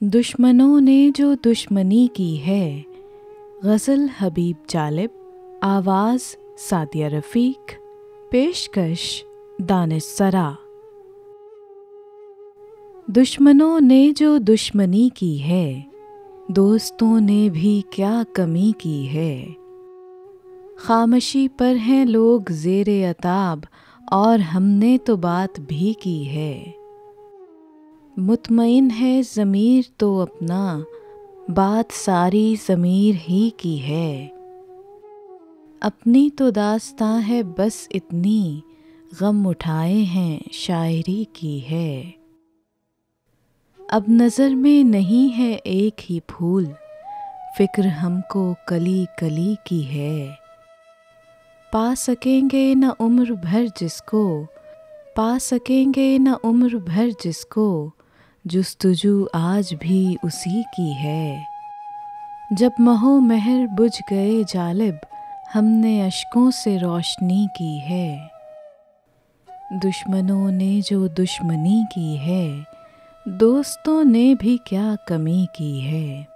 दुश्मनों ने जो दुश्मनी की है। गज़ल हबीब जालिब, आवाज़ सादिया रफ़ीक, पेशकश दानिश सरा। दुश्मनों ने जो दुश्मनी की है, दोस्तों ने भी क्या कमी की है। खामोशी पर हैं लोग ज़ेरे अताब, और हमने तो बात भी की है। मुतमईन है ज़मीर तो अपना, बात सारी ज़मीर ही की है। अपनी तो दास्तां है बस इतनी, गम उठाए हैं शायरी की है। अब नज़र में नहीं है एक ही फूल, फ़िक्र हमको कली कली की है। पा सकेंगे न उम्र भर जिसको, पा सकेंगे न उम्र भर जिसको, जुस्तजू आज भी उसी की है। जब महो महर बुझ गए जालिब, हमने अश्कों से रोशनी की है। दुश्मनों ने जो दुश्मनी की है, दोस्तों ने भी क्या कमी की है।